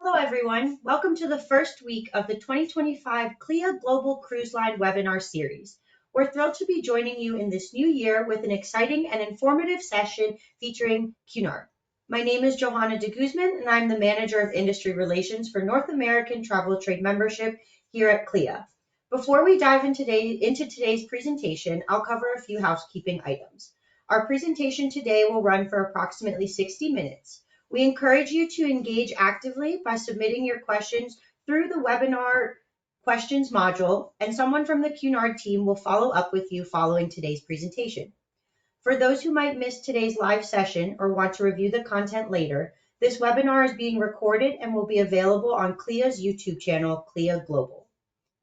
Hello, everyone. Welcome to the first week of the 2025 CLIA Global Cruise Line webinar series. We're thrilled to be joining you in this new year with an exciting and informative session featuring Cunard. My name is Johanna de Guzman, and I'm the Manager of Industry Relations for North American Travel Trade Membership here at CLIA. Before we dive into today's presentation, I'll cover a few housekeeping items. Our presentation today will run for approximately 60 minutes. We encourage you to engage actively by submitting your questions through the webinar questions module, and someone from the Cunard team will follow up with you following today's presentation. For those who might miss today's live session or want to review the content later, this webinar is being recorded and will be available on CLIA's YouTube channel, CLIA Global.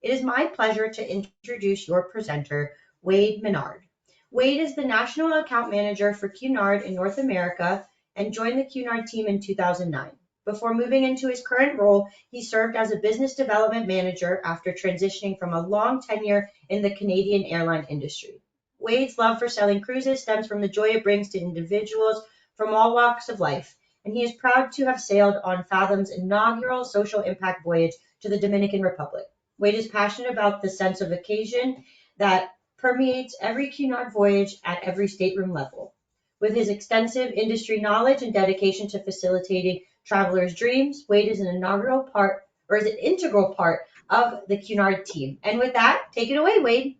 It is my pleasure to introduce your presenter, Wade Menard. Wade is the National Account Manager for Cunard in North America and joined the Cunard team in 2009. Before moving into his current role, he served as a business development manager after transitioning from a long tenure in the Canadian airline industry. Wade's love for selling cruises stems from the joy it brings to individuals from all walks of life, and he is proud to have sailed on Fathom's inaugural social impact voyage to the Dominican Republic. Wade is passionate about the sense of occasion that permeates every Cunard voyage at every stateroom level. With his extensive industry knowledge and dedication to facilitating travelers' dreams, Wade is an integral part of the Cunard team. And with that, take it away, Wade.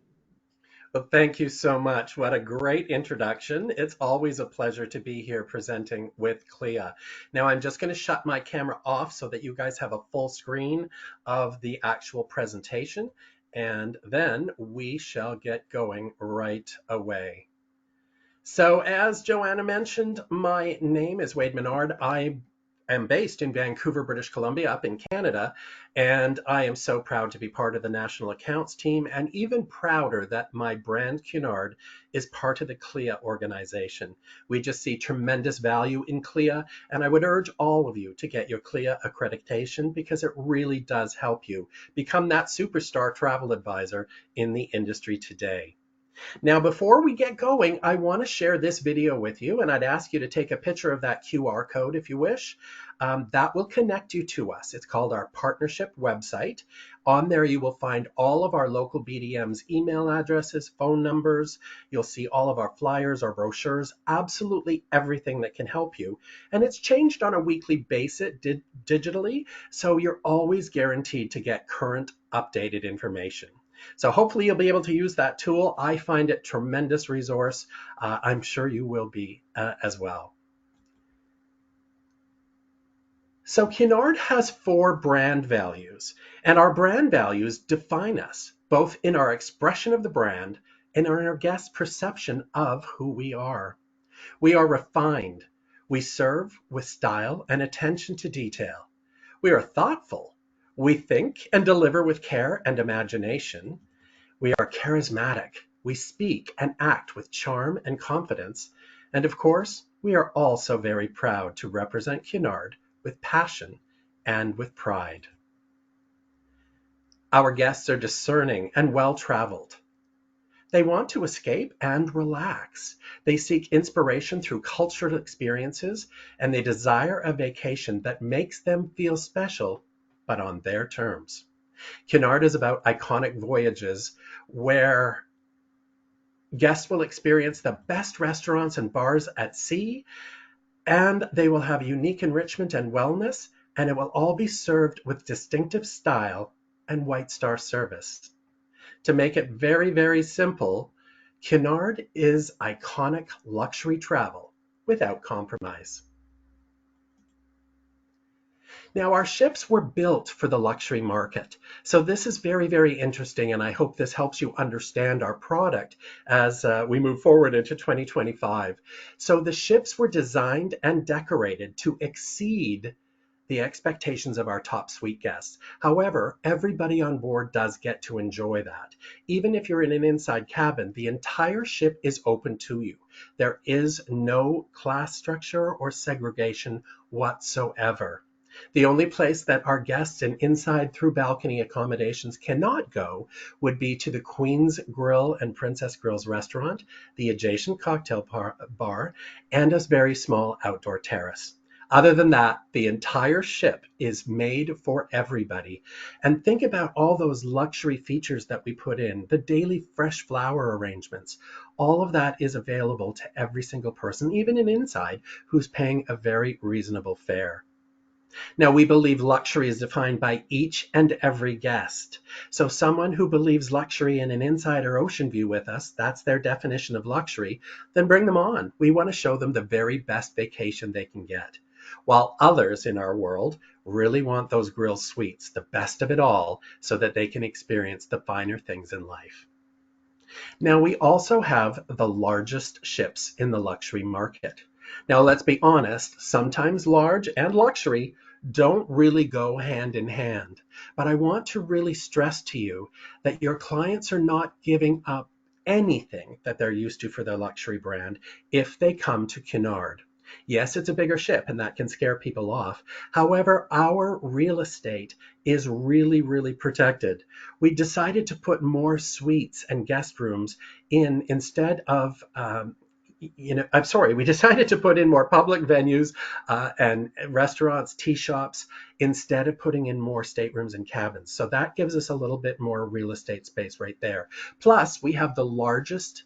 Well, thank you so much. What a great introduction. It's always a pleasure to be here presenting with CLIA. Now, I'm just going to shut my camera off so that you guys have a full screen of the actual presentation, and then we shall get going right away. So as Joanna mentioned, my name is Wade Menard. I am based in Vancouver, British Columbia, up in Canada, and I am so proud to be part of the National Accounts team, and even prouder that my brand Cunard is part of the CLIA organization. We just see tremendous value in CLIA, and I would urge all of you to get your CLIA accreditation because it really does help you become that superstar travel advisor in the industry today. Now, before we get going, I want to share this video with you, and I'd ask you to take a picture of that QR code if you wish. That will connect you to us. It's called our partnership website. On there, you will find all of our local BDM's email addresses, phone numbers. You'll see all of our flyers, our brochures, absolutely everything that can help you. And it's changed on a weekly basis digitally, so you're always guaranteed to get current, updated information. So hopefully you'll be able to use that tool. I find it a tremendous resource. I'm sure you will be as well. So Cunard has 4 brand values, and our brand values define us, both in our expression of the brand and in our guest perception of who we are. We are refined. We serve with style and attention to detail. We are thoughtful. We think and deliver with care and imagination. We are charismatic. We speak and act with charm and confidence. And of course, we are also very proud to represent Cunard with passion and with pride. Our guests are discerning and well-traveled. They want to escape and relax. They seek inspiration through cultural experiences, and they desire a vacation that makes them feel special, but on their terms. Cunard is about iconic voyages where guests will experience the best restaurants and bars at sea, and they will have unique enrichment and wellness, and it will all be served with distinctive style and White Star service. To make it very, very simple, Cunard is iconic luxury travel without compromise. Now, our ships were built for the luxury market. So this is very, very interesting, and I hope this helps you understand our product as we move forward into 2025. So the ships were designed and decorated to exceed the expectations of our top suite guests. However, everybody on board does get to enjoy that. Even if you're in an inside cabin, the entire ship is open to you. There is no class structure or segregation whatsoever. The only place that our guests in inside through balcony accommodations cannot go would be to the Queen's Grill and Princess Grill's restaurant, the adjacent cocktail bar, and a very small outdoor terrace. Other than that, the entire ship is made for everybody. And think about all those luxury features that we put in, the daily fresh flower arrangements. All of that is available to every single person, even an inside, who's paying a very reasonable fare. Now, we believe luxury is defined by each and every guest. So someone who believes luxury in an inside or ocean view with us, that's their definition of luxury, then bring them on. We want to show them the very best vacation they can get. While others in our world really want those grill suites, the best of it all, so that they can experience the finer things in life. Now, we also have the largest ships in the luxury market. Now, let's be honest, sometimes large and luxury don't really go hand in hand. But I want to really stress to you that your clients are not giving up anything that they're used to for their luxury brand if they come to Cunard. Yes, it's a bigger ship and that can scare people off. However, our real estate is really, really protected. We decided to put more suites and guest rooms in instead of I'm sorry, we decided to put in more public venues and restaurants, tea shops, instead of putting in more staterooms and cabins. So that gives us a little bit more real estate space right there. Plus, we have the largest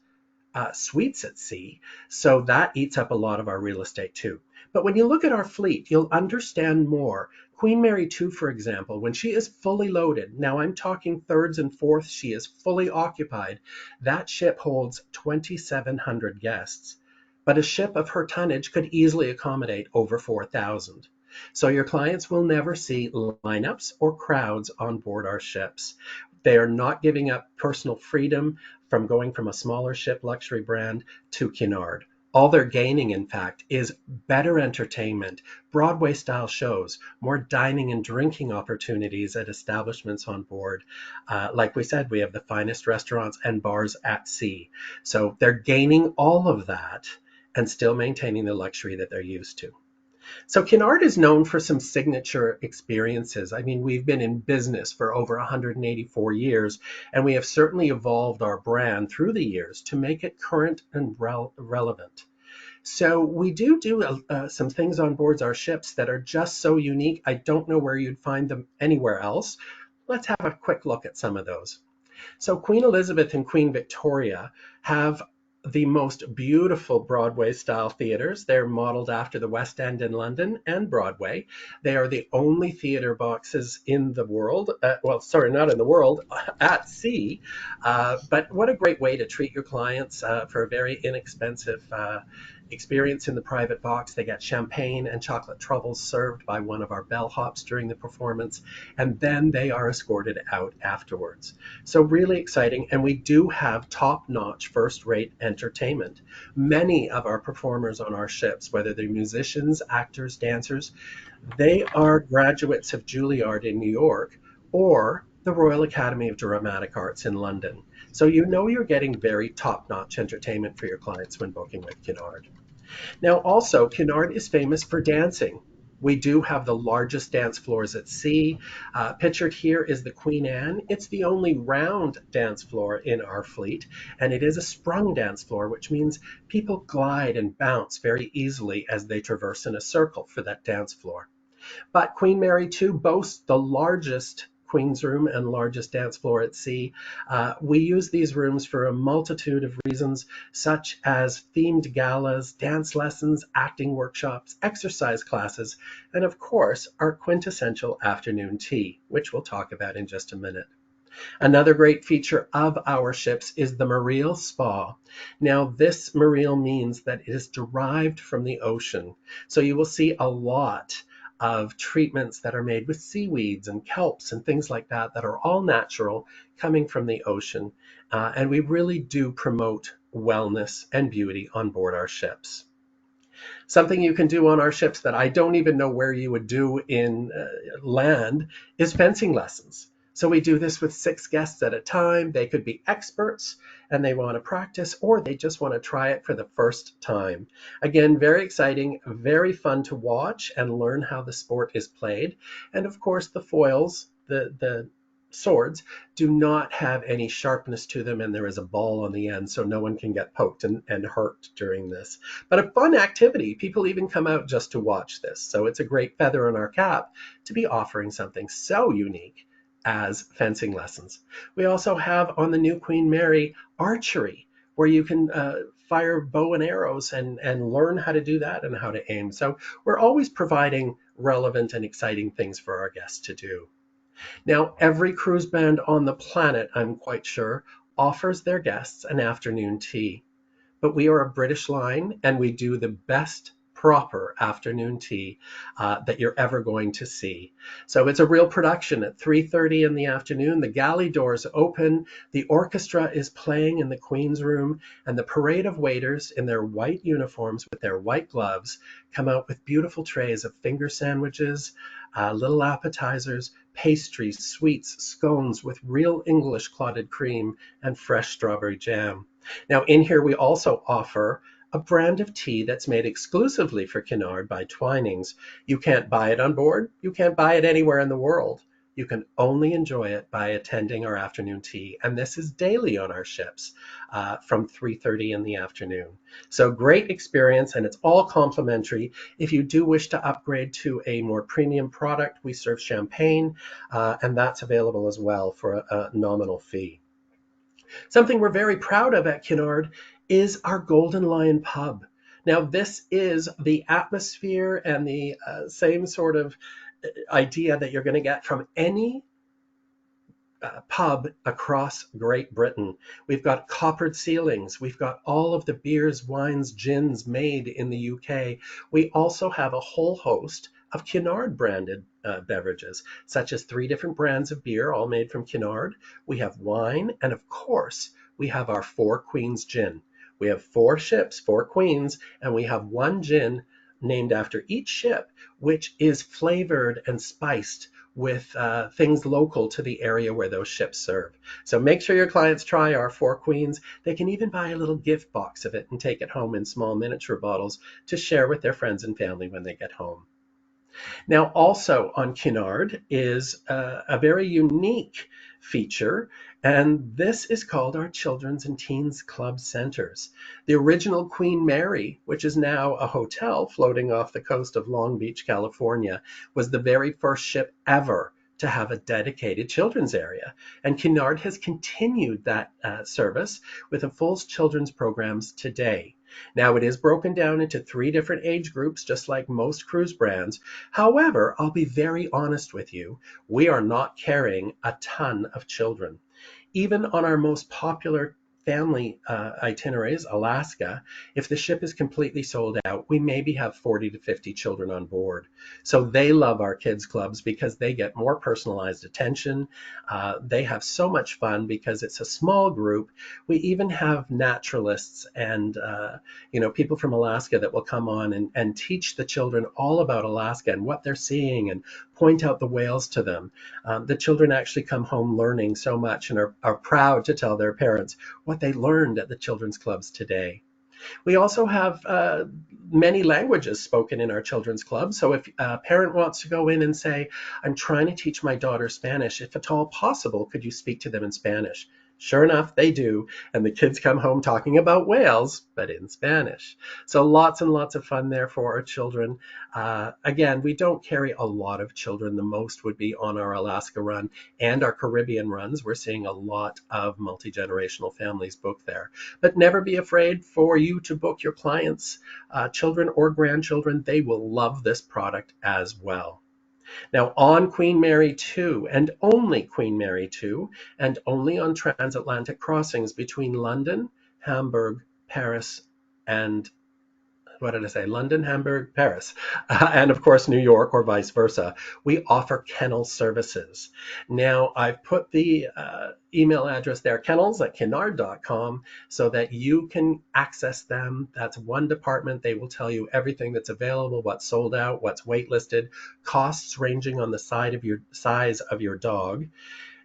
suites at sea, so that eats up a lot of our real estate too. But when you look at our fleet, you'll understand more. Queen Mary 2, for example, when she is fully loaded, now I'm talking thirds and fourths, she is fully occupied, that ship holds 2,700 guests. But a ship of her tonnage could easily accommodate over 4,000. So your clients will never see lineups or crowds on board our ships. They are not giving up personal freedom from going from a smaller ship luxury brand to Cunard. All they're gaining, in fact, is better entertainment, Broadway style shows, more dining and drinking opportunities at establishments on board. Like we said, we have the finest restaurants and bars at sea. So they're gaining all of that and still maintaining the luxury that they're used to. So Cunard is known for some signature experiences. I mean, we've been in business for over 184 years, and we have certainly evolved our brand through the years to make it current and relevant. So we do some things on board our ships that are just so unique. I don't know where you'd find them anywhere else. Let's have a quick look at some of those. So Queen Elizabeth and Queen Victoria have the most beautiful Broadway style theaters. They're modeled after the West End in London and Broadway. They are the only theater boxes in the world, well, sorry, not in the world, at sea. But what a great way to treat your clients for a very inexpensive experience in the private box. They get champagne and chocolate truffles served by one of our bellhops during the performance, and then they are escorted out afterwards. So really exciting, and we do have top-notch, first-rate entertainment. Many of our performers on our ships, whether they're musicians, actors, dancers, they are graduates of Juilliard in New York or the Royal Academy of Dramatic Arts in London. So you know you're getting very top-notch entertainment for your clients when booking with Cunard. Now also, Cunard is famous for dancing. We do have the largest dance floors at sea. Pictured here is the Queen Anne. It's the only round dance floor in our fleet, and it is a sprung dance floor, which means people glide and bounce very easily as they traverse in a circle for that dance floor. But Queen Mary 2 boasts the largest Queen's Room and largest dance floor at sea. We use these rooms for a multitude of reasons, such as themed galas, dance lessons, acting workshops, exercise classes, and of course, our quintessential afternoon tea, which we'll talk about in just a minute. Another great feature of our ships is the Mareal Spa. Now, this Mareal means that it is derived from the ocean. So you will see a lot of treatments that are made with seaweeds and kelps and things like that that are all natural, coming from the ocean. And we really do promote wellness and beauty on board our ships. Something you can do on our ships that I don't even know where you would do in land is fencing lessons. So we do this with 6 guests at a time. They could be experts and they want to practice, or they just want to try it for the first time. Again, very exciting, very fun to watch and learn how the sport is played. And of course, the foils, the swords do not have any sharpness to them, and there is a ball on the end, so no one can get poked and hurt during this. But a fun activity. People even come out just to watch this. So it's a great feather in our cap to be offering something so unique as fencing lessons. We also have on the new Queen Mary archery, where you can fire bow and arrows and learn how to do that and how to aim. So we're always providing relevant and exciting things for our guests to do. Now, every cruise brand on the planet, I'm quite sure, offers their guests an afternoon tea. But we are a British line, and we do the best proper afternoon tea that you're ever going to see. So it's a real production at 3:30 in the afternoon. The galley doors open, the orchestra is playing in the Queen's room, and the parade of waiters in their white uniforms with their white gloves come out with beautiful trays of finger sandwiches, little appetizers, pastries, sweets, scones with real English clotted cream, and fresh strawberry jam. Now, in here, we also offer a brand of tea that's made exclusively for Cunard by Twinings. You can't buy it on board. You can't buy it anywhere in the world. You can only enjoy it by attending our afternoon tea. And this is daily on our ships from 3:30 in the afternoon. So great experience, and it's all complimentary. If you do wish to upgrade to a more premium product, we serve champagne, and that's available as well for a nominal fee. Something we're very proud of at Cunard is our Golden Lion pub. Now, this is the atmosphere and the same sort of idea that you're going to get from any pub across Great Britain. We've got coppered ceilings. We've got all of the beers, wines, gins made in the UK. We also have a whole host of Cunard branded beverages, such as 3 different brands of beer, all made from Cunard. We have wine, and of course, we have our 4 Queens gin. We have 4 ships, 4 queens, and we have 1 gin named after each ship, which is flavored and spiced with things local to the area where those ships serve. So make sure your clients try our 4 Queens. They can even buy a little gift box of it and take it home in small miniature bottles to share with their friends and family when they get home. Now, also on Cunard is a very unique feature, and this is called our Children's and Teens Club Centers. The original Queen Mary, which is now a hotel floating off the coast of Long Beach, California, was the very first ship ever to have a dedicated children's area. And Cunard has continued that service with a full children's programs today. Now, it is broken down into 3 different age groups, just like most cruise brands. However, I'll be very honest with you, we are not carrying a ton of children. Even on our most popular family itineraries, Alaska, if the ship is completely sold out, we maybe have 40 to 50 children on board. So they love our kids clubs because they get more personalized attention. They have so much fun because it's a small group. We even have naturalists and people from Alaska that will come on and teach the children all about Alaska and what they're seeing and point out the whales to them. The children actually come home learning so much and are proud to tell their parents what they learned at the children's clubs today. We also have many languages spoken in our children's club. So if a parent wants to go in and say, I'm trying to teach my daughter Spanish, if at all possible, could you speak to them in Spanish? Sure enough, they do. And the kids come home talking about whales, but in Spanish. So lots and lots of fun there for our children. Again, we don't carry a lot of children. The most would be on our Alaska run and our Caribbean runs. We're seeing a lot of multi-generational families book there. But never be afraid for you to book your clients' children or grandchildren. They will love this product as well. Now, on Queen Mary 2, and only Queen Mary 2, and only on transatlantic crossings between London, Hamburg, Paris, and what did I say? London, Hamburg, Paris, and of course New York or vice versa. We offer kennel services. Now, I've put the email address there, kennels@cunard.com, so that you can access them. That's one department. They will tell you everything that's available, what's sold out, what's waitlisted, costs ranging on the size of your dog.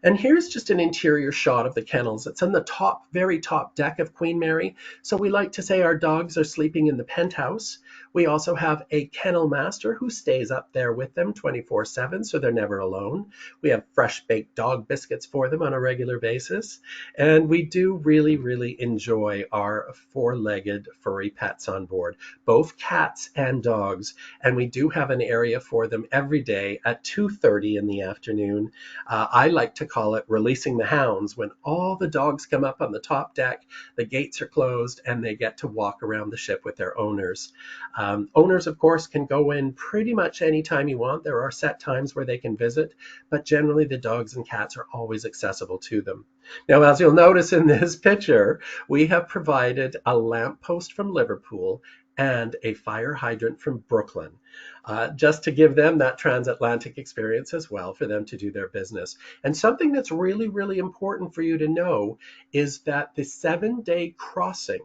And here's just an interior shot of the kennels. It's on the top, very top deck of Queen Mary. So we like to say our dogs are sleeping in the penthouse. We also have a kennel master who stays up there with them 24/7, so they're never alone. We have fresh baked dog biscuits for them on a regular basis. And we do really, really enjoy our four-legged furry pets on board, both cats and dogs. And we do have an area for them every day at 2:30 in the afternoon. I like to call it releasing the hounds, when all the dogs come up on the top deck, the gates are closed, and they get to walk around the ship with their owners. Owners, of course, can go in pretty much anytime you want. There are set times where they can visit, but generally the dogs and cats are always accessible to them. Now, as you'll notice in this picture, we have provided a lamppost from Liverpool and a fire hydrant from Brooklyn, just to give them that transatlantic experience as well, for them to do their business. And something that's really, really important for you to know is that the 7-day crossing,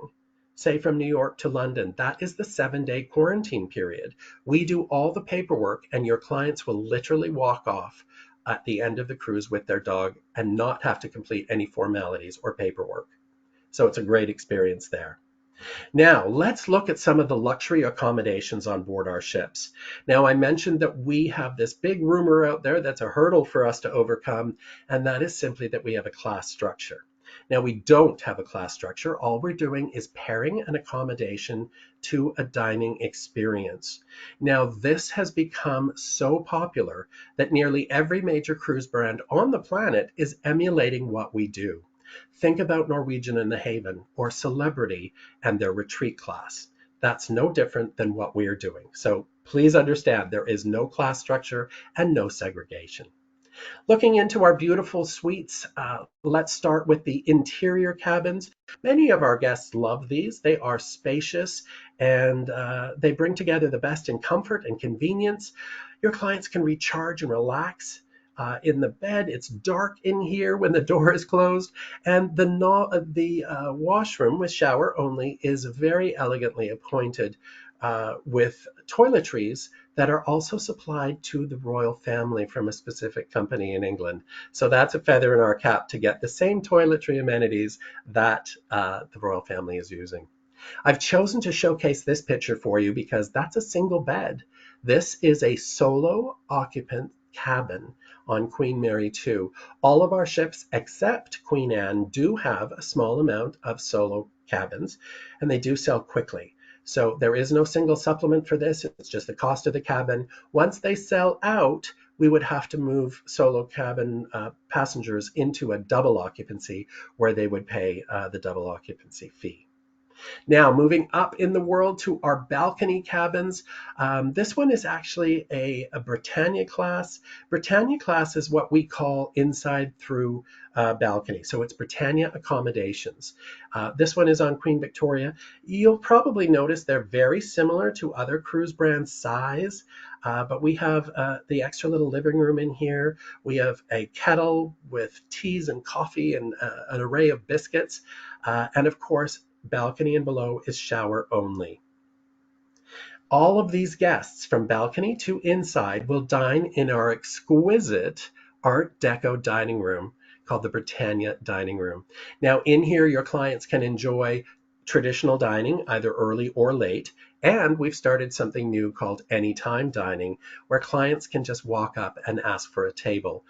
say from New York to London, that is the 7-day quarantine period. We do all the paperwork, and your clients will literally walk off at the end of the cruise with their dog and not have to complete any formalities or paperwork. So it's a great experience there. Now, let's look at some of the luxury accommodations on board our ships. Now, I mentioned that we have this big rumor out there that's a hurdle for us to overcome, and that is simply that we have a class structure. Now, we don't have a class structure. All we're doing is pairing an accommodation to a dining experience. Now, this has become so popular that nearly every major cruise brand on the planet is emulating what we do. Think about Norwegian and the Haven, or Celebrity and their retreat class. That's no different than what we are doing. So please understand, there is no class structure and no segregation. Looking into our beautiful suites, let's start with the interior cabins. Many of our guests love these. They are spacious, and they bring together the best in comfort and convenience. Your clients can recharge and relax in the bed. It's dark in here when the door is closed, and the washroom with shower only is very elegantly appointed with toiletries that are also supplied to the royal family from a specific company in England. So that's a feather in our cap to get the same toiletry amenities that the royal family is using. I've chosen to showcase this picture for you because that's a single bed. This is a solo occupant cabin on Queen Mary 2. All of our ships except Queen Anne do have a small amount of solo cabins, and they do sell quickly. So there is no single supplement for this. It's just the cost of the cabin. Once they sell out, we would have to move solo cabin passengers into a double occupancy, where they would pay the double occupancy fee. Now, moving up in the world to our balcony cabins. This one is actually a Britannia class. Britannia class is what we call inside through balcony. So it's Britannia accommodations. This one is on Queen Victoria. You'll probably notice they're very similar to other cruise brands' size, but we have the extra little living room in here. We have a kettle with teas and coffee and an array of biscuits. And of course, balcony and below is shower only. All of these guests, from balcony to inside, will dine in our exquisite Art Deco dining room called the Britannia Dining Room. Now, in here, your clients can enjoy traditional dining, either early or late, and we've started something new called Anytime Dining, where clients can just walk up and ask for a table.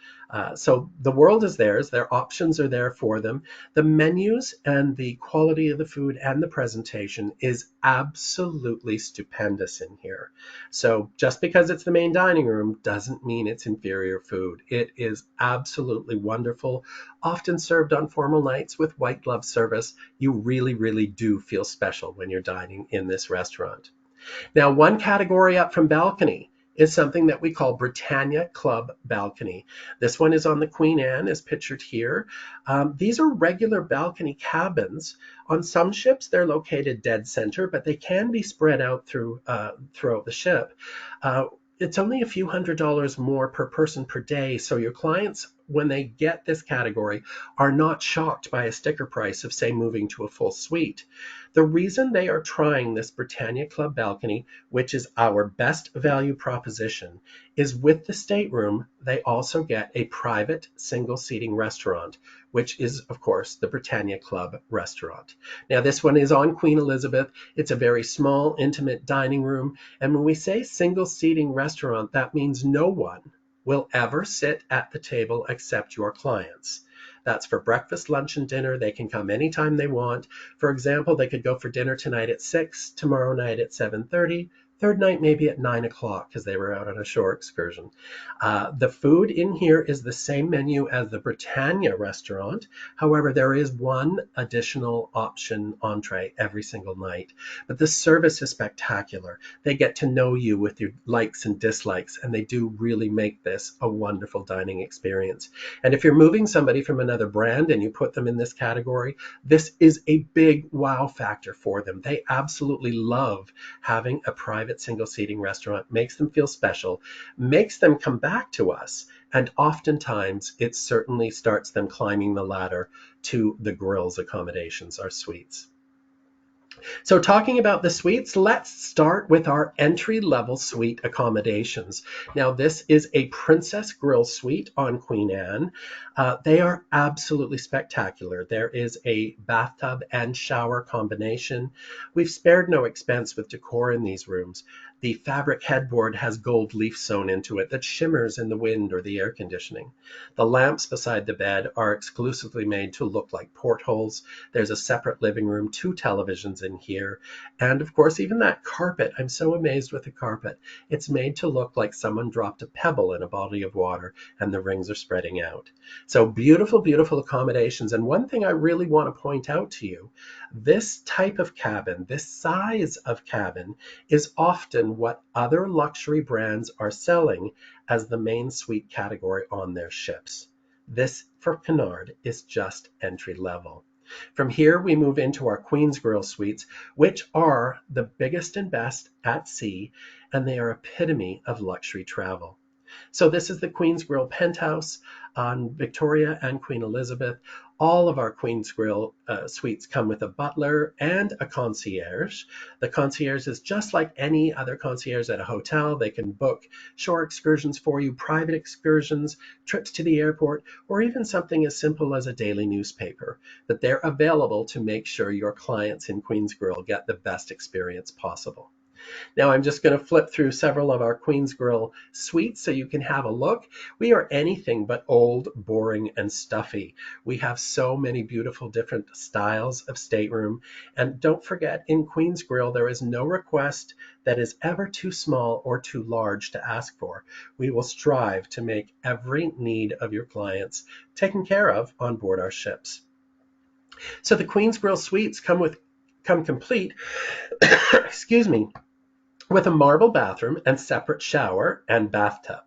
So the world is theirs. Their options are there for them. The menus and the quality of the food and the presentation is absolutely stupendous in here. So just because it's the main dining room doesn't mean it's inferior food. It is absolutely wonderful, often served on formal nights with white glove service. You really, really do feel special when you're dining in this restaurant. Now, one category up from balcony is something that we call Britannia Club Balcony. This one is on the Queen Anne, as pictured here. These are regular balcony cabins. On some ships, they're located dead center, but they can be spread out throughout the ship. It's only a few $100s more per person per day, so your clients when they get this category, are not shocked by a sticker price of, say, moving to a full suite. The reason they are trying this Britannia Club balcony, which is our best value proposition, is with the stateroom, they also get a private single seating restaurant, which is, of course, the Britannia Club restaurant. Now, this one is on Queen Elizabeth. It's a very small, intimate dining room. And when we say single seating restaurant, that means no one will ever sit at the table except your clients. That's for breakfast, lunch, and dinner. They can come anytime they want. For example, they could go for dinner tonight at 6, tomorrow night at 7:30, third night maybe at 9 o'clock because they were out on a shore excursion. The food in here is the same menu as the Britannia restaurant. However, there is one additional option entree every single night. But the service is spectacular. They get to know you with your likes and dislikes, and they do really make this a wonderful dining experience. And if you're moving somebody from another brand and you put them in this category, this is a big wow factor for them. They absolutely love having a private single seating restaurant. Makes them feel special, makes them come back to us, and oftentimes it certainly starts them climbing the ladder to the grills accommodations, our suites. So talking about the suites, let's start with our entry-level suite accommodations. Now, this is a Princess Grill suite on Queen Anne. They are absolutely spectacular. There is a bathtub and shower combination. We've spared no expense with decor in these rooms. The fabric headboard has gold leaf sewn into it that shimmers in the wind or the air conditioning. The lamps beside the bed are exclusively made to look like portholes. There's a separate living room, 2 televisions in here, and of course even that carpet. I'm so amazed with the carpet. It's made to look like someone dropped a pebble in a body of water and the rings are spreading out. So beautiful, beautiful accommodations. And one thing I really want to point out to you, this type of cabin, this size of cabin, is often what other luxury brands are selling as the main suite category on their ships. This, for Cunard, is just entry level. From here, we move into our Queen's Grill suites, which are the biggest and best at sea, and they are epitome of luxury travel. So this is the Queen's Grill penthouse on Victoria and Queen Elizabeth. All of our Queen's Grill suites come with a butler and a concierge. The concierge is just like any other concierge at a hotel. They can book shore excursions for you, private excursions, trips to the airport, or even something as simple as a daily newspaper. But they're available to make sure your clients in Queen's Grill get the best experience possible. Now I'm just going to flip through several of our Queen's Grill suites so you can have a look. We are anything but old, boring, and stuffy. We have so many beautiful different styles of stateroom. And don't forget, in Queen's Grill, there is no request that is ever too small or too large to ask for. We will strive to make every need of your clients taken care of on board our ships. So the Queen's Grill suites come complete, excuse me, with a marble bathroom and separate shower and bathtub.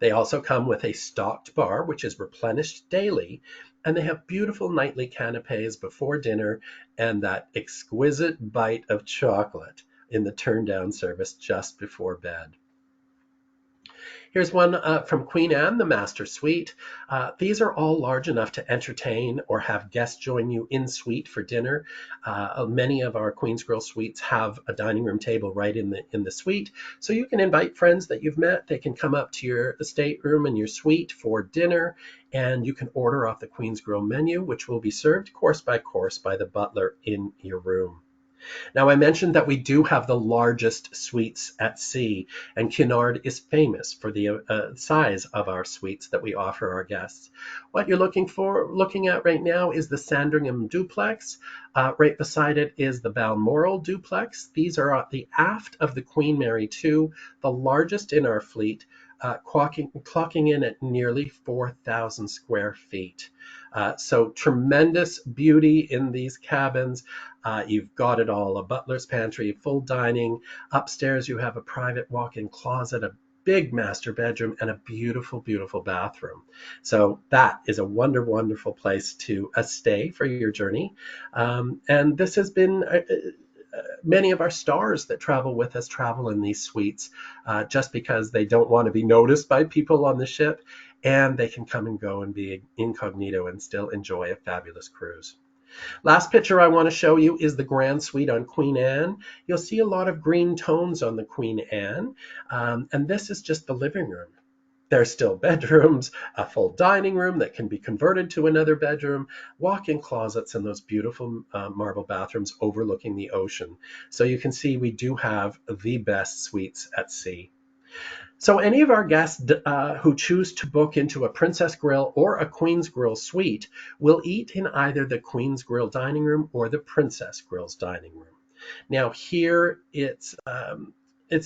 They also come with a stocked bar, which is replenished daily, and they have beautiful nightly canapes before dinner and that exquisite bite of chocolate in the turn-down service just before bed. Here's one from Queen Anne, the Master Suite. These are all large enough to entertain or have guests join you in suite for dinner. Many of our Queen's Grill suites have a dining room table right in the suite, so you can invite friends that you've met. They can come up to your stateroom and your suite for dinner, and you can order off the Queen's Grill menu, which will be served course by course by the butler in your room. Now, I mentioned that we do have the largest suites at sea, and Cunard is famous for the size of our suites that we offer our guests. What you're looking at right now is the Sandringham duplex. Right beside it is the Balmoral duplex. These are at the aft of the Queen Mary 2, the largest in our fleet, clocking in at nearly 4,000 square feet. So tremendous beauty in these cabins. You've got it all, a butler's pantry, full dining. Upstairs you have a private walk-in closet, a big master bedroom, and a beautiful, beautiful bathroom. So that is a wonderful place to stay for your journey. And this has been many of our stars that travel with us travel in these suites just because they don't want to be noticed by people on the ship, and they can come and go and be incognito and still enjoy a fabulous cruise. Last picture I want to show you is the Grand Suite on Queen Anne. You'll see a lot of green tones on the Queen Anne, and this is just the living room. There's still bedrooms, a full dining room that can be converted to another bedroom, walk-in closets, and those beautiful marble bathrooms overlooking the ocean. So you can see we do have the best suites at sea. So any of our guests who choose to book into a Princess Grill or a Queen's Grill suite will eat in either the Queen's Grill dining room or the Princess Grill's dining room. Now here it's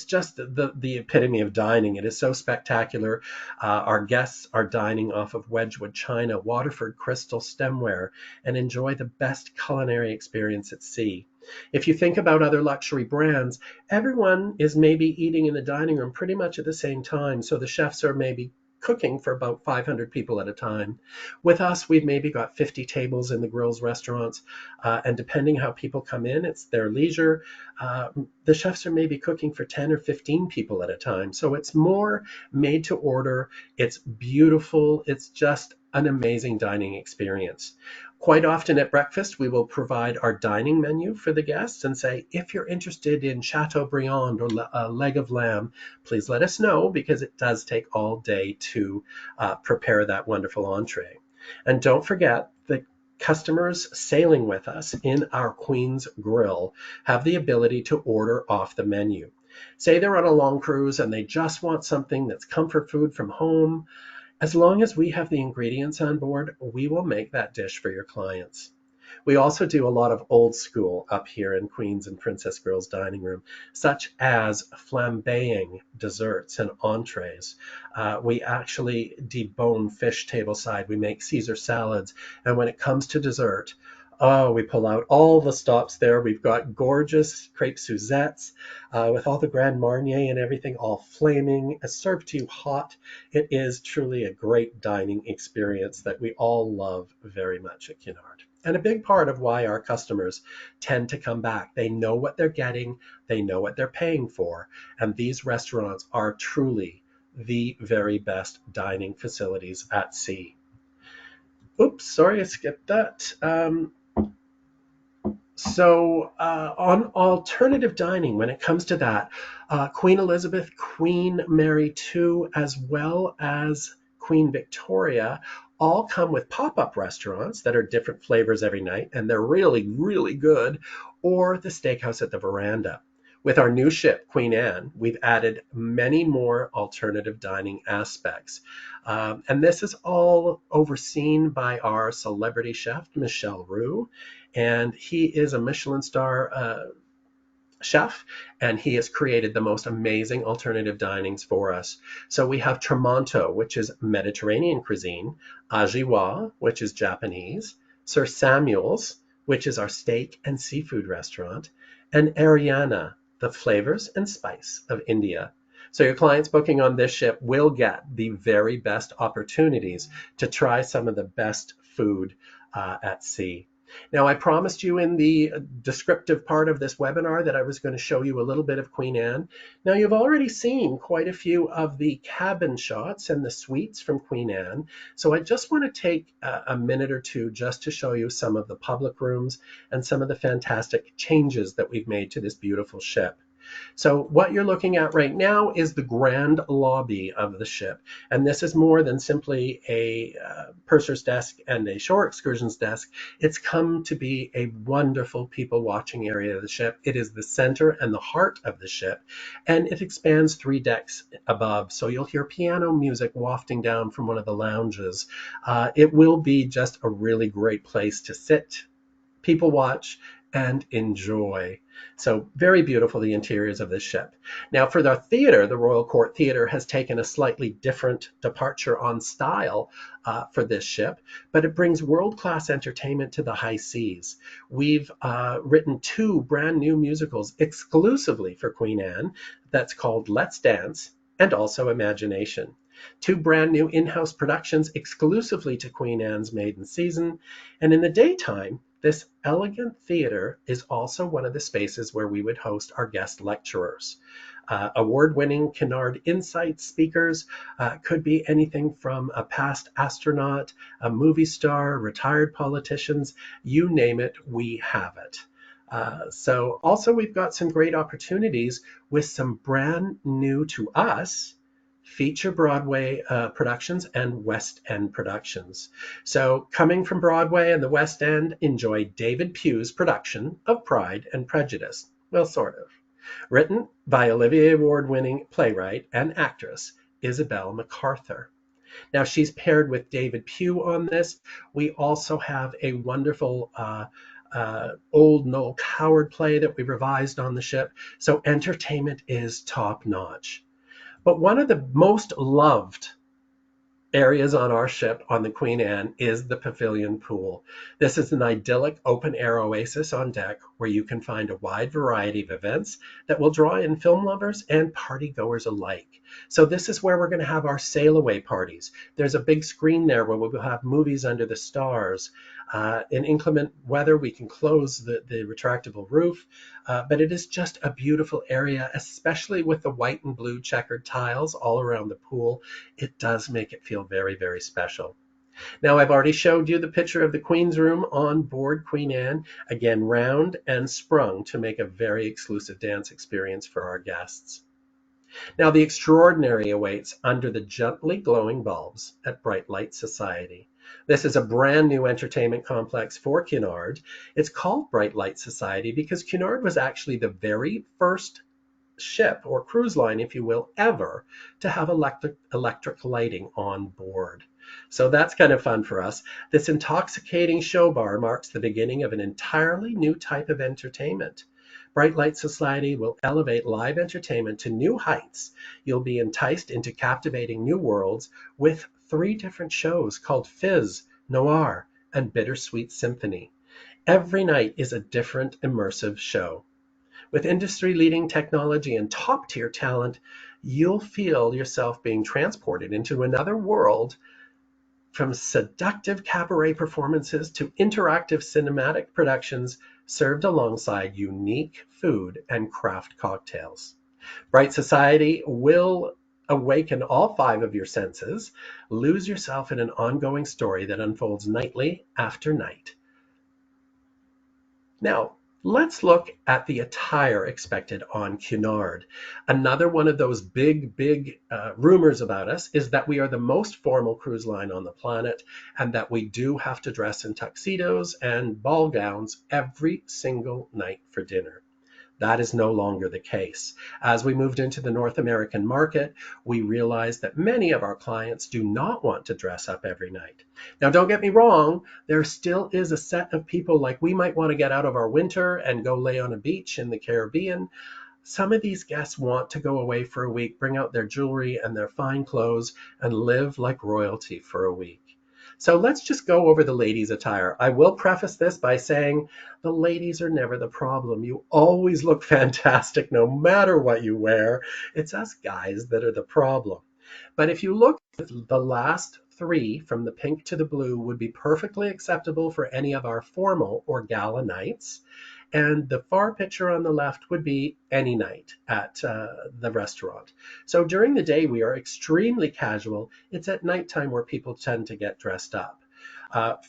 just the epitome of dining. It is so spectacular. Our guests are dining off of Wedgwood china, Waterford crystal stemware, and enjoy the best culinary experience at sea. If you think about other luxury brands, everyone is maybe eating in the dining room pretty much at the same time. So the chefs are maybe cooking for about 500 people at a time. With us, we've maybe got 50 tables in the grills restaurants, and depending how people come in, it's their leisure. The chefs are maybe cooking for 10 or 15 people at a time. So it's more made to order. It's beautiful. It's just an amazing dining experience. Quite often at breakfast, we will provide our dining menu for the guests and say, if you're interested in Chateaubriand or a leg of lamb, please let us know, because it does take all day to prepare that wonderful entree. And don't forget that customers sailing with us in our Queen's Grill have the ability to order off the menu. Say they're on a long cruise and they just want something that's comfort food from home. As long as we have the ingredients on board, we will make that dish for your clients. We also do a lot of old school up here in Queen's and Princess Grill's dining room, such as flambeing desserts and entrees. We actually debone fish tableside. We make Caesar salads. And when it comes to dessert, oh, we pull out all the stops there. We've got gorgeous crepe Suzettes with all the Grand Marnier and everything, all flaming, served to you hot. It is truly a great dining experience that we all love very much at Cunard. And a big part of why our customers tend to come back. They know what they're getting, they know what they're paying for, and these restaurants are truly the very best dining facilities at sea. Oops, sorry, I skipped that. On alternative dining, when it comes to that, Queen Elizabeth, Queen Mary II, as well as Queen Victoria, all come with pop-up restaurants that are different flavors every night, and they're really, really good, or the steakhouse at the veranda. With our new ship, Queen Anne, we've added many more alternative dining aspects. And this is all overseen by our celebrity chef, Michel Roux. And he is a Michelin star chef, and he has created the most amazing alternative dinings for us. So we have Tramonto, which is Mediterranean cuisine, Ajiwa, which is Japanese, Sir Samuel's, which is our steak and seafood restaurant, and Ariana, the flavors and spice of India. So your clients booking on this ship will get the very best opportunities to try some of the best food at sea. Now, I promised you in the descriptive part of this webinar that I was going to show you a little bit of Queen Anne. Now, you've already seen quite a few of the cabin shots and the suites from Queen Anne. So I just want to take a minute or two just to show you some of the public rooms and some of the fantastic changes that we've made to this beautiful ship. So what you're looking at right now is the grand lobby of the ship. And this is more than simply a purser's desk and a shore excursions desk. It's come to be a wonderful people watching area of the ship. It is the center and the heart of the ship, and it expands 3 decks above. So you'll hear piano music wafting down from one of the lounges. It will be just a really great place to sit, people watch, and enjoy. So very beautiful, the interiors of this ship. Now for the theater, the Royal Court Theater has taken a slightly different departure on style for this ship, but it brings world-class entertainment to the high seas. We've written 2 brand new musicals exclusively for Queen Anne that's called Let's Dance and also Imagination. 2 brand new in-house productions exclusively to Queen Anne's maiden season. And in the daytime, This elegant theater is also one of the spaces where we would host our guest lecturers. Award-winning Cunard Insights speakers could be anything from a past astronaut, a movie star, retired politicians, you name it, we have it. So also we've got some great opportunities with some brand new to us feature Broadway productions and West End productions. So coming from Broadway and the West End, enjoy David Pugh's production of Pride and Prejudice. Well, sort of. Written by Olivier Award-winning playwright and actress Isabel MacArthur. Now she's paired with David Pugh on this. We also have a wonderful old Noel Coward play that we revised on the ship. So entertainment is top notch. But one of the most loved areas on our ship on the Queen Anne is the pavilion pool. This is an idyllic open-air oasis on deck where you can find a wide variety of events that will draw in film lovers and party-goers alike. So this is where we're going to have our sail-away parties. There's a big screen there where we'll have movies under the stars. In inclement weather, we can close the retractable roof, but it is just a beautiful area, especially with the white and blue checkered tiles all around the pool. It does make it feel very, very special. Now, I've already showed you the picture of the Queen's Room on board Queen Anne, again round and sprung to make a very exclusive dance experience for our guests. Now, the extraordinary awaits under the gently glowing bulbs at Bright Light Society. This is a brand new entertainment complex for Cunard. It's called Bright Light Society because Cunard was actually the very first ship or cruise line, if you will, ever to have electric lighting on board. So that's kind of fun for us. This intoxicating show bar marks the beginning of an entirely new type of entertainment. Bright Light Society will elevate live entertainment to new heights. You'll be enticed into captivating new worlds with 3 different shows called Fizz, Noir, and Bittersweet Symphony. Every night is a different immersive show. With industry-leading technology and top-tier talent, you'll feel yourself being transported into another world, from seductive cabaret performances to interactive cinematic productions served alongside unique food and craft cocktails. Bright Society will awaken all 5 of your senses. Lose yourself in an ongoing story that unfolds nightly after night. Now, let's look at the attire expected on Cunard. Another one of those big rumors about us is that we are the most formal cruise line on the planet and that we do have to dress in tuxedos and ball gowns every single night for dinner. That is no longer the case. As we moved into the North American market, we realized that many of our clients do not want to dress up every night. Now, don't get me wrong, there still is a set of people like we might want to get out of our winter and go lay on a beach in the Caribbean. Some of these guests want to go away for a week, bring out their jewelry and their fine clothes, and live like royalty for a week. So let's just go over the ladies' attire. I will preface this by saying the ladies are never the problem. You always look fantastic no matter what you wear. It's us guys that are the problem. But if you look at the last 3, from the pink to the blue, would be perfectly acceptable for any of our formal or gala nights. And the far picture on the left would be any night at the restaurant. So during the day, we are extremely casual. It's at nighttime where people tend to get dressed up.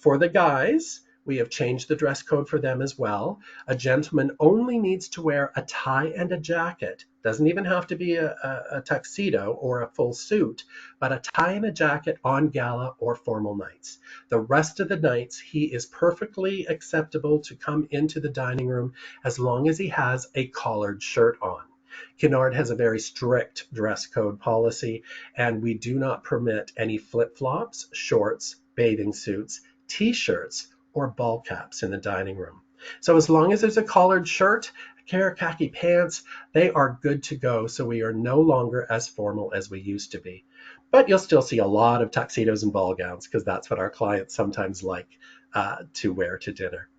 For the guys, we have changed the dress code for them as well. A gentleman only needs to wear a tie and a jacket. Doesn't even have to be a tuxedo or a full suit, but a tie and a jacket on gala or formal nights. The rest of the nights, he is perfectly acceptable to come into the dining room as long as he has a collared shirt on. Cunard has a very strict dress code policy, and we do not permit any flip-flops, shorts, bathing suits, t-shirts, or ball caps in the dining room. So as long as there's a collared shirt, a pair of khaki pants, they are good to go. So we are no longer as formal as we used to be. But you'll still see a lot of tuxedos and ball gowns because that's what our clients sometimes like to wear to dinner.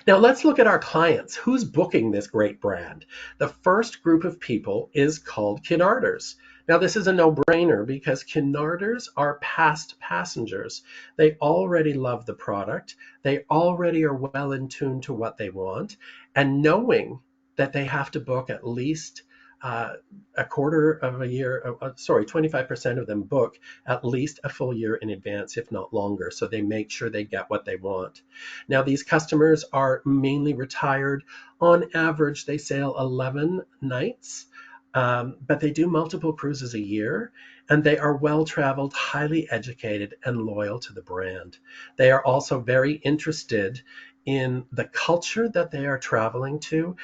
Now let's look at our clients. Who's booking this great brand? The first group of people is called Cunarders. Now this is a no-brainer because Cunarders are past passengers. They already love the product. They already are well in tune to what they want, and knowing that they have to book at least uh, a quarter of a year, 25% of them book at least a full year in advance, if not longer. So they make sure they get what they want. Now, these customers are mainly retired. On average, they sail 11 nights, but they do multiple cruises a year, and they are well-traveled, highly educated, and loyal to the brand. They are also very interested in the culture that they are traveling to,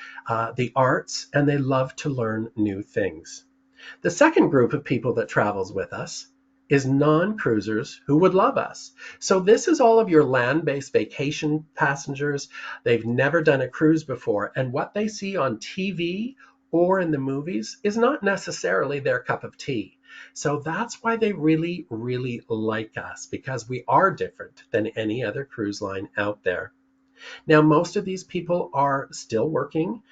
the arts, and they love to learn new things. The second group of people that travels with us is non-cruisers who would love us. So this is all of your land-based vacation passengers. They've never done a cruise before, and what they see on TV or in the movies is not necessarily their cup of tea. So that's why they really, really like us, because we are different than any other cruise line out there. Now, most of these people are still working,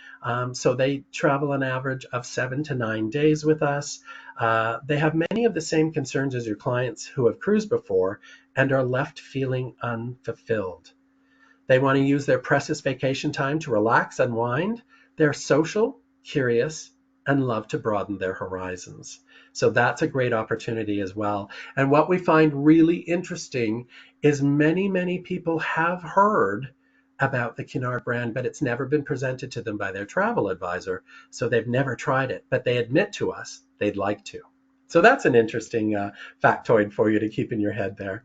so they travel an average of 7 to 9 days with us. They have many of the same concerns as your clients who have cruised before and are left feeling unfulfilled. They want to use their precious vacation time to relax, unwind. They're social, curious, and love to broaden their horizons. So that's a great opportunity as well. And what we find really interesting is many, many people have heard about the Cunard brand, but it's never been presented to them by their travel advisor. So they've never tried it, but they admit to us they'd like to. So that's an interesting factoid for you to keep in your head there.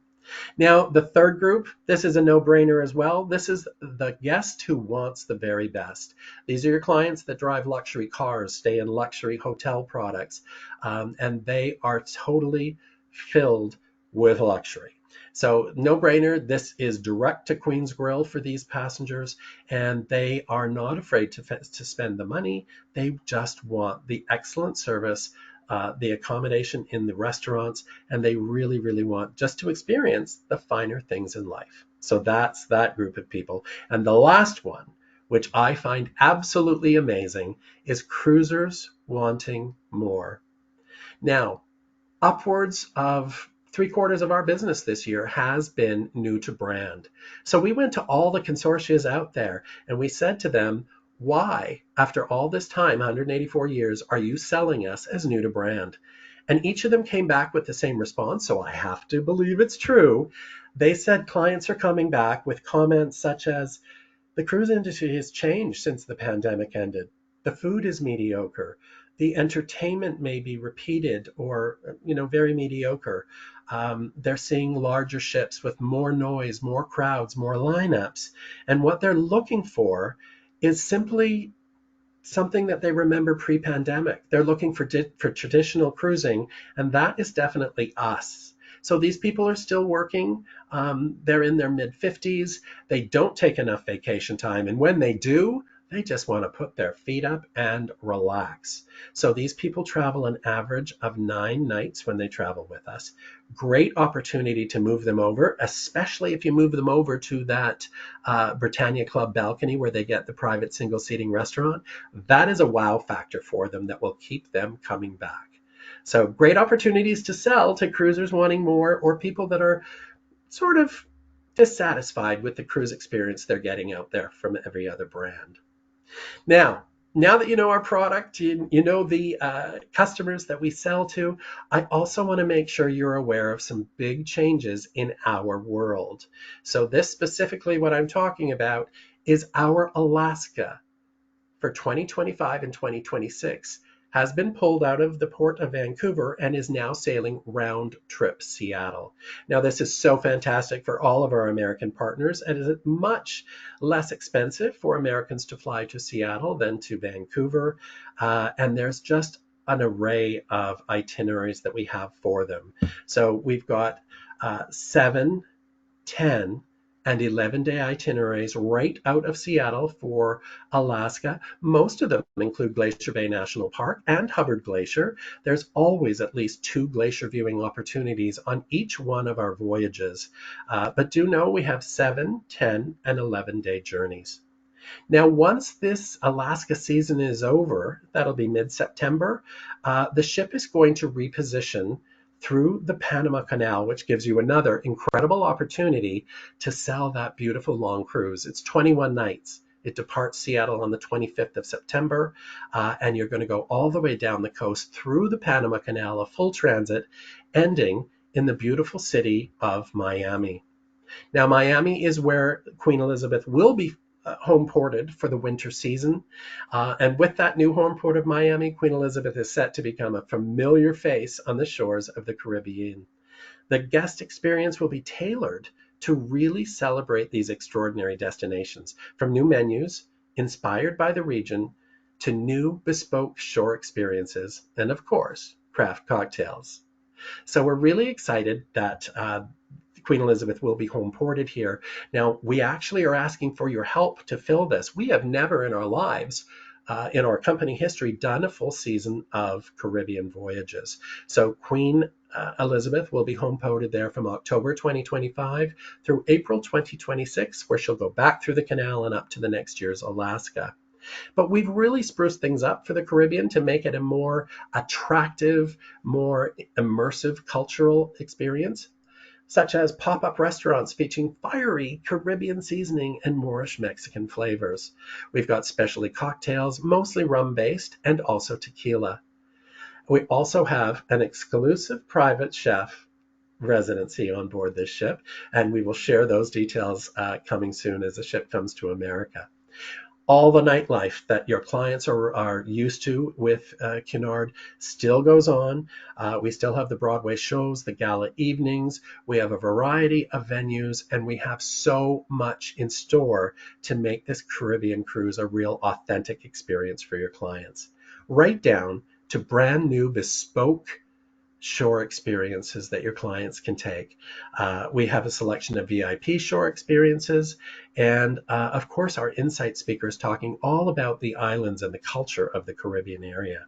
Now, the third group, this is a no-brainer as well. This is the guest who wants the very best. These are your clients that drive luxury cars, stay in luxury hotel products, and they are totally filled with luxury. So no-brainer, this is direct to Queen's Grill for these passengers, and they are not afraid to spend the money. They just want the excellent service, the accommodation in the restaurants, and they really, really want just to experience the finer things in life. So that's that group of people. And the last one, which I find absolutely amazing, is cruisers wanting more. Now, upwards of 3/4 of our business this year has been new to brand. So we went to all the consortia out there and we said to them, why, after all this time, 184 years, are you selling us as new to brand? And each of them came back with the same response, so I have to believe it's true. They said clients are coming back with comments such as, the cruise industry has changed since the pandemic ended. The food is mediocre. The entertainment may be repeated or, very mediocre. They're seeing larger ships with more noise, more crowds, more lineups. And what they're looking for is simply something that they remember pre-pandemic. They're looking for traditional cruising, and that is definitely us. So these people are still working. They're in their mid 50s. They don't take enough vacation time, and when they do, they just want to put their feet up and relax. So these people travel an average of 9 nights when they travel with us. Great opportunity to move them over, especially if you move them over to that Britannia Club balcony where they get the private single seating restaurant. That is a wow factor for them that will keep them coming back. So great opportunities to sell to cruisers wanting more or people that are sort of dissatisfied with the cruise experience they're getting out there from every other brand. Now that you know our product, you know the customers that we sell to, I also want to make sure you're aware of some big changes in our world. So this specifically, what I'm talking about is our Alaska for 2025 and 2026 has been pulled out of the port of Vancouver and is now sailing round trip Seattle. Now, this is so fantastic for all of our American partners and is much less expensive for Americans to fly to Seattle than to Vancouver. And there's just an array of itineraries that we have for them. So we've got 7, 10, and 11-day itineraries right out of Seattle for Alaska. Most of them include Glacier Bay National Park and Hubbard Glacier. There's always at least 2 glacier viewing opportunities on each one of our voyages. But do know we have 7, 10, and 11-day journeys. Now, once this Alaska season is over, that'll be mid-September, the ship is going to reposition through the Panama Canal, which gives you another incredible opportunity to sell that beautiful long cruise. It's 21 nights. It departs Seattle on the 25th of September, and you're going to go all the way down the coast through the Panama Canal, a full transit, ending in the beautiful city of Miami. Now, Miami is where Queen Elizabeth will be home ported for the winter season. And with that new home port of Miami, Queen Elizabeth is set to become a familiar face on the shores of the Caribbean. The guest experience will be tailored to really celebrate these extraordinary destinations, from new menus inspired by the region to new bespoke shore experiences, and of course, craft cocktails. So we're really excited that Queen Elizabeth will be home ported here. Now, we actually are asking for your help to fill this. We have never in our lives, in our company history, done a full season of Caribbean voyages. So Queen Elizabeth will be home ported there from October 2025 through April 2026, where she'll go back through the canal and up to the next year's Alaska. But we've really spruced things up for the Caribbean to make it a more attractive, more immersive cultural experience, such as pop-up restaurants featuring fiery Caribbean seasoning and Moorish Mexican flavors. We've got specialty cocktails, mostly rum-based, and also tequila. We also have an exclusive private chef residency on board this ship, and we will share those details coming soon as the ship comes to America. All the nightlife that your clients are used to with Cunard still goes on. We still have the Broadway shows, the gala evenings. We have a variety of venues, and we have so much in store to make this Caribbean cruise a real authentic experience for your clients. Right down to brand new bespoke shore experiences that your clients can take. We have a selection of VIP shore experiences, and of course our insight speakers talking all about the islands and the culture of the Caribbean area.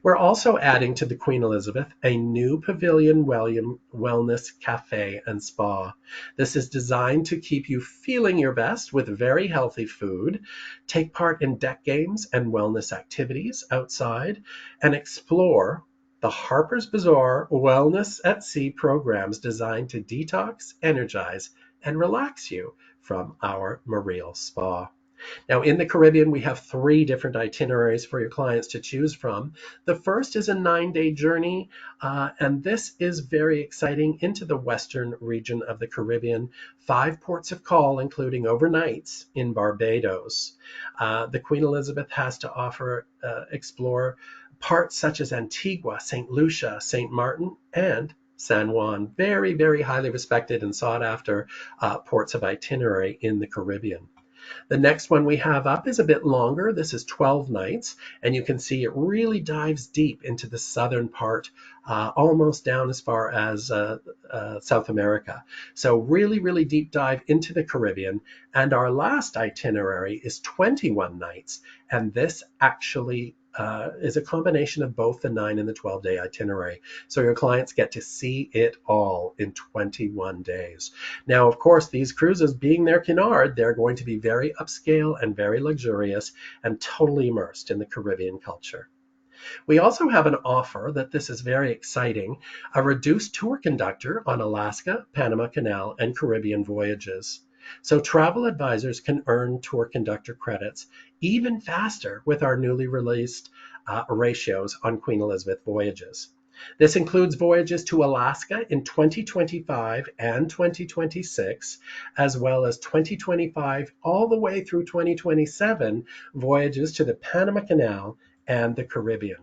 We're also adding to the Queen Elizabeth a new Pavilion Wellness Cafe and Spa. This is designed to keep you feeling your best with very healthy food, take part in deck games and wellness activities outside, and explore the Harper's Bazaar Wellness at Sea programs designed to detox, energize, and relax you from our Mariel Spa. Now, in the Caribbean, we have 3 different itineraries for your clients to choose from. The first is a 9-day journey, and this is very exciting, into the western region of the Caribbean. 5 ports of call, including overnights in Barbados. The Queen Elizabeth has to explore parts such as Antigua, St. Lucia, St. Martin, and San Juan. Very, very highly respected and sought after ports of itinerary in the Caribbean. The next one we have up is a bit longer. This is 12 nights, and you can see it really dives deep into the southern part, almost down as far as South America. So really, really deep dive into the Caribbean. And our last itinerary is 21 nights, and this actually is a combination of both the 9 and the 12-day itinerary. So your clients get to see it all in 21 days. Now, of course, these cruises, being their Cunard, they're going to be very upscale and very luxurious and totally immersed in the Caribbean culture. We also have an offer that this is very exciting, a reduced tour conductor on Alaska, Panama Canal, and Caribbean voyages. So travel advisors can earn tour conductor credits even faster with our newly released ratios on Queen Elizabeth voyages. This includes voyages to Alaska in 2025 and 2026, as well as 2025 all the way through 2027 voyages to the Panama Canal and the Caribbean.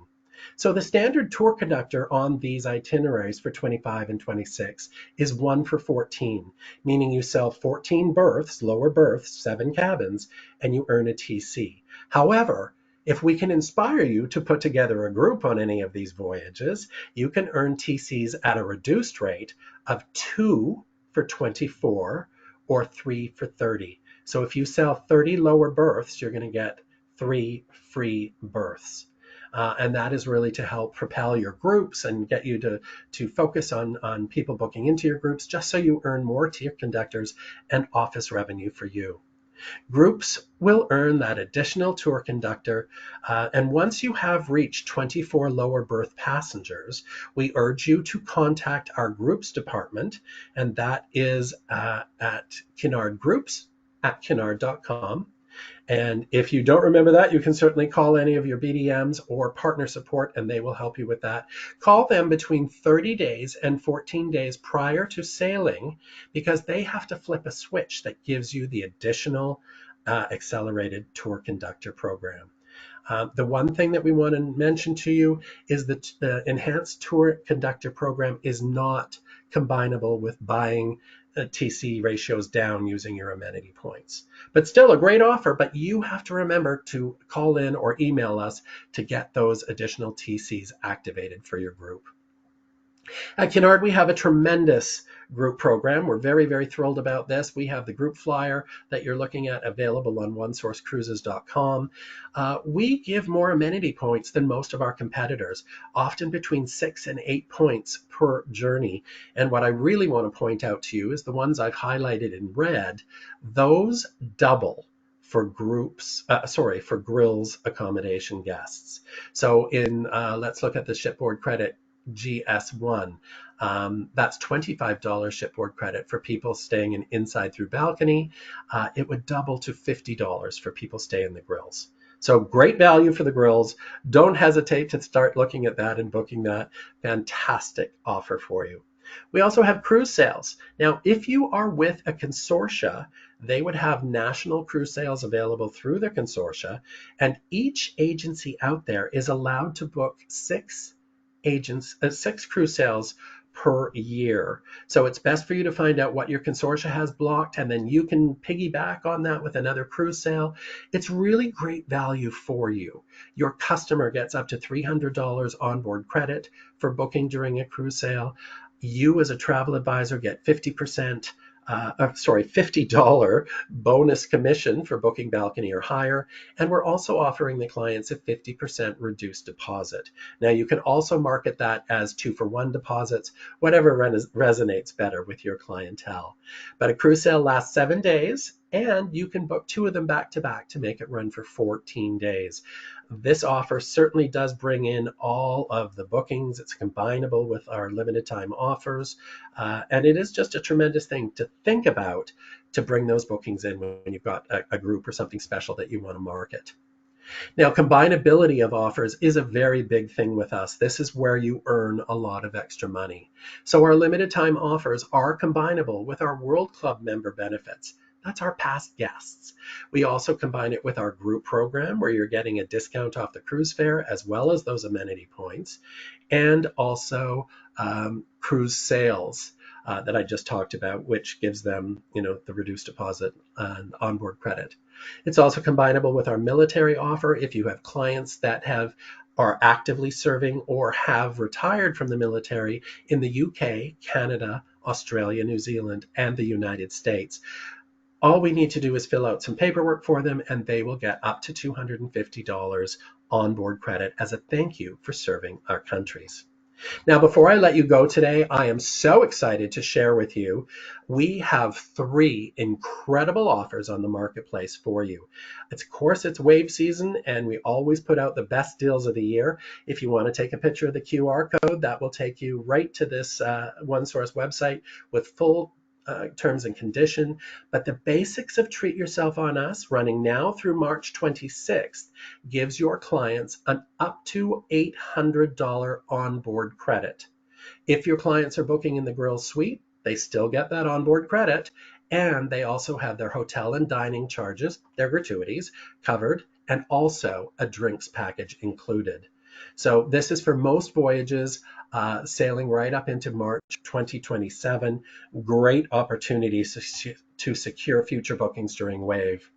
So the standard tour conductor on these itineraries for 25 and 26 is 1 for 14, meaning you sell 14 berths, lower berths, 7 cabins, and you earn a TC. However, if we can inspire you to put together a group on any of these voyages, you can earn TCs at a reduced rate of 2 for 24 or 3 for 30. So if you sell 30 lower berths, you're going to get 3 free berths. And that is really to help propel your groups and get you to focus on people booking into your groups, just so you earn more tier conductors and office revenue for you. Groups will earn that additional tour conductor, and once you have reached 24 lower berth passengers, we urge you to contact our groups department, and that is at Cunard Groups at cunard.com. And if you don't remember that, you can certainly call any of your BDMs or partner support, and they will help you with that. Call them between 30 days and 14 days prior to sailing, because they have to flip a switch that gives you the additional accelerated tour conductor program. The one thing that we want to mention to you is that the enhanced tour conductor program is not combinable with buying TC ratios down using your amenity points. But still a great offer, but you have to remember to call in or email us to get those additional TCs activated for your group. At Cunard, we have a tremendous group program. We're very, very thrilled about this. We have the group flyer that you're looking at available on onesourcecruises.com. We give more amenity points than most of our competitors, often between 6 and 8 points per journey. And what I really want to point out to you is the ones I've highlighted in red. Those double for for grills accommodation guests. So let's look at the shipboard credit GS1. That's $25 shipboard credit for people staying in inside through balcony. It would double to $50 for people staying in the grills. So great value for the grills. Don't hesitate to start looking at that and booking that. Fantastic offer for you. We also have cruise sales. Now, if you are with a consortia, they would have national cruise sales available through their consortia, and each agency out there is allowed to book six cruise sales per year. So it's best for you to find out what your consortia has blocked, and then you can piggyback on that with another cruise sale. It's really great value for you. Your customer gets up to $300 onboard credit for booking during a cruise sale. You as a travel advisor get $50 bonus commission for booking balcony or higher. And we're also offering the clients a 50% reduced deposit. Now, you can also market that as 2-for-1 deposits, whatever resonates better with your clientele. But a cruise sale lasts 7 days, and you can book 2 of them back to back to make it run for 14 days. This offer certainly does bring in all of the bookings. It's combinable with our limited time offers. And it is just a tremendous thing to think about to bring those bookings in when you've got a group or something special that you want to market. Now, combinability of offers is a very big thing with us. This is where you earn a lot of extra money. So our limited time offers are combinable with our World Club member benefits. That's our past guests. We also combine it with our group program, where you're getting a discount off the cruise fare as well as those amenity points, and also cruise sales that I just talked about, which gives them, the reduced deposit and onboard credit. It's also combinable with our military offer if you have clients that are actively serving or have retired from the military in the UK, Canada, Australia, New Zealand, and the United States. All we need to do is fill out some paperwork for them, and they will get up to $250 onboard credit as a thank you for serving our countries. Now, before I let you go today, I am so excited to share with you, we have 3 incredible offers on the marketplace for you. Of course, it's wave season, and we always put out the best deals of the year. If you want to take a picture of the QR code, that will take you right to this OneSource website with full terms and condition. But the basics of Treat Yourself on Us, running now through March 26th, gives your clients an up to $800 onboard credit. If your clients are booking in the Grill Suite, they still get that onboard credit, and they also have their hotel and dining charges, their gratuities, covered, and also a drinks package included. So this is for most voyages, sailing right up into March 2027. Great opportunities to secure future bookings during wave.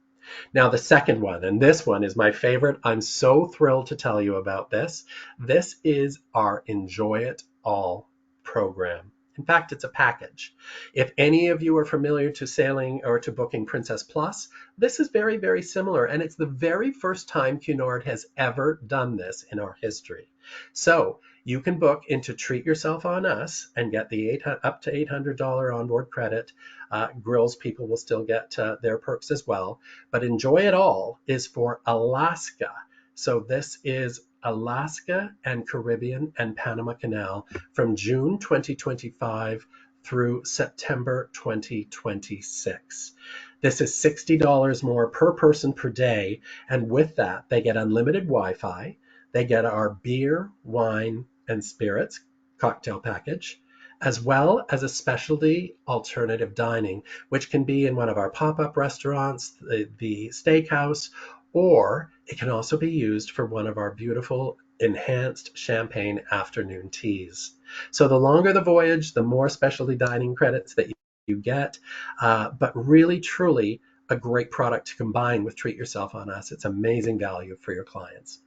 Now, the second one, and this one is my favorite. I'm so thrilled to tell you about this. This is our Enjoy It All program. In fact, it's a package. If any of you are familiar to sailing or to booking Princess Plus, this is very, very similar, and it's the very first time Cunard has ever done this in our history. So you can book into Treat Yourself on Us and get the up to $800 onboard credit. Grills people will still get their perks as well, but Enjoy It All is for Alaska. So this is Alaska and Caribbean and Panama Canal from June 2025 through September 2026. This is $60 more per person per day, and with that, they get unlimited Wi-Fi. They get our beer, wine, and spirits cocktail package, as well as a specialty alternative dining, which can be in one of our pop-up restaurants, the steakhouse, or it can also be used for one of our beautiful enhanced champagne afternoon teas. So the longer the voyage, the more specialty dining credits that you get, but really, truly a great product to combine with Treat Yourself on Us. It's amazing value for your clients.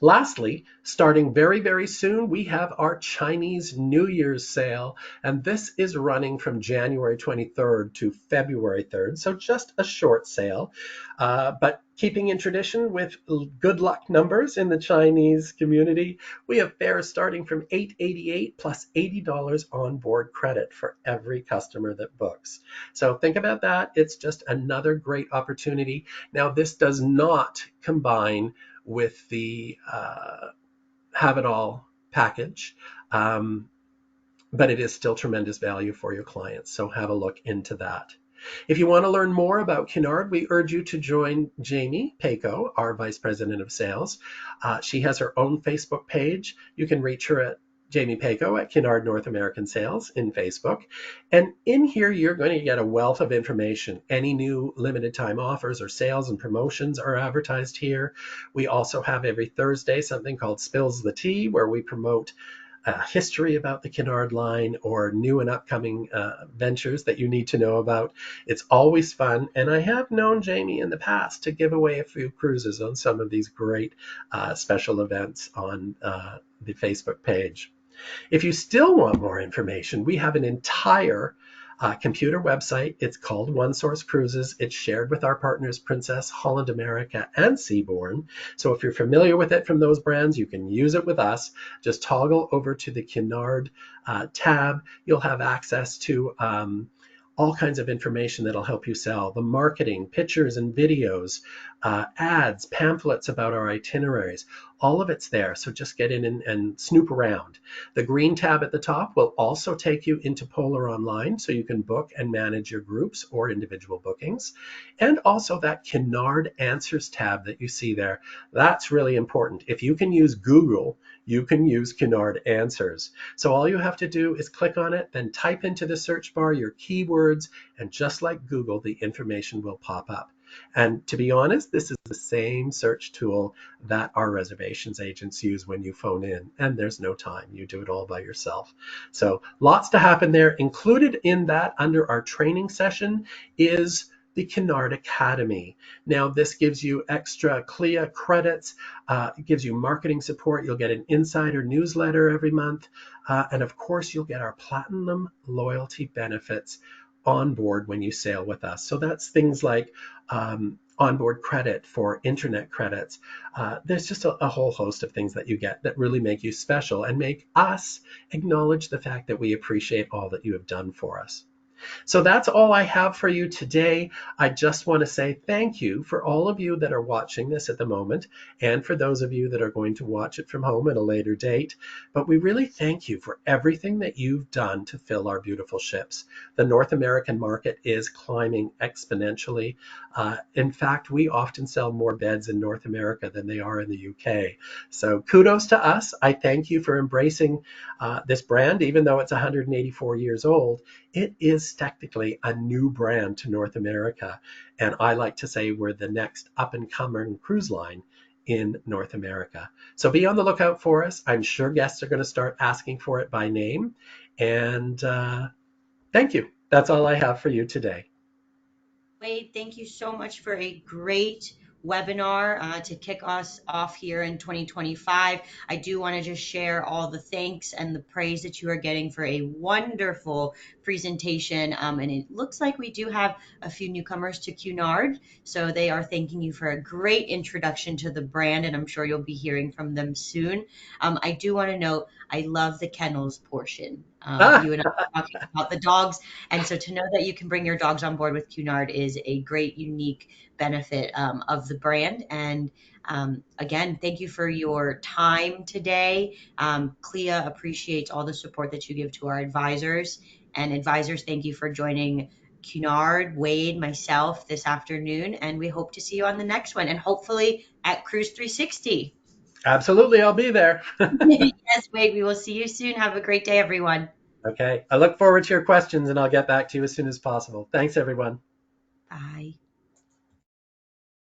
Lastly, starting very, very soon, we have our Chinese New Year's sale, and this is running from January 23rd to February 3rd, so just a short sale, but keeping in tradition with good luck numbers in the Chinese community, we have fares starting from $888 plus $80 on board credit for every customer that books. So think about that. It's just another great opportunity. Now, this does not combine with the Have It All package, but it is still tremendous value for your clients. So have a look into that. If you want to learn more about Cunard, we urge you to join Jamie Paco, our Vice President of Sales. She has her own Facebook page. You can reach her at Jamie Paco at Cunard North American Sales in Facebook. And in here, you're going to get a wealth of information. Any new limited time offers or sales and promotions are advertised here. We also have every Thursday something called Spills the Tea, where we promote history about the Cunard line or new and upcoming ventures that you need to know about. It's always fun, and I have known Jamie in the past to give away a few cruises on some of these great special events on the Facebook page. If you still want more information, we have an entire computer website. It's called One Source Cruises. It's shared with our partners Princess, Holland America, and Seabourn. So if you're familiar with it from those brands, you can use it with us. Just toggle over to the Cunard tab. You'll have access to all kinds of information that'll help you sell. The marketing, pictures and videos, ads, pamphlets about our itineraries, all of it's there. So just get in and snoop around. The green tab at the top will also take you into Polar Online, so you can book and manage your groups or individual bookings. And also that Cunard Answers tab that you see there. That's really important. If you can use Google, you can use Cunard Answers. So all you have to do is click on it, then type into the search bar your keywords, and just like Google, the information will pop up. And to be honest, this is the same search tool that our reservations agents use when you phone in, and there's no time. You do it all by yourself. So lots to happen there. Included in that under our training session is the Cunard Academy. Now, this gives you extra CLIA credits, it gives you marketing support. You'll get an insider newsletter every month. And of course, you'll get our platinum loyalty benefits on board when you sail with us. So that's things like onboard credit for internet credits. There's just a whole host of things that you get that really make you special and make us acknowledge the fact that we appreciate all that you have done for us. So that's all I have for you today. I just want to say thank you for all of you that are watching this at the moment, and for those of you that are going to watch it from home at a later date. But we really thank you for everything that you've done to fill our beautiful ships. The North American market is climbing exponentially. In fact, we often sell more beds in North America than they are in the UK. So kudos to us. I thank you for embracing this brand, even though it's 184 years old. It is technically a new brand to North America, and I like to say we're the next up-and-coming cruise line in North America. So be on the lookout for us. I'm sure guests are going to start asking for it by name, and thank you. That's all I have for you today. Wade, thank you so much for a great webinar to kick us off here in 2025. I do want to just share all the thanks and the praise that you are getting for a wonderful presentation. And it looks like we do have a few newcomers to Cunard. So they are thanking you for a great introduction to the brand, and I'm sure you'll be hearing from them soon. I do want to note, I love the kennels portion. Ah, You and I were talking about the dogs. And so to know that you can bring your dogs on board with Cunard is a great, unique benefit of the brand. And again, thank you for your time today. CLIA appreciates all the support that you give to our advisors. And advisors, thank you for joining Cunard, Wade, myself this afternoon. And we hope to see you on the next one, and hopefully at Cruise 360. absolutely, I'll be there. Yes, Wade, we will see you soon. Have a great day, everyone. Okay, I look forward to your questions and I'll get back to you as soon as possible. Thanks, everyone. Bye.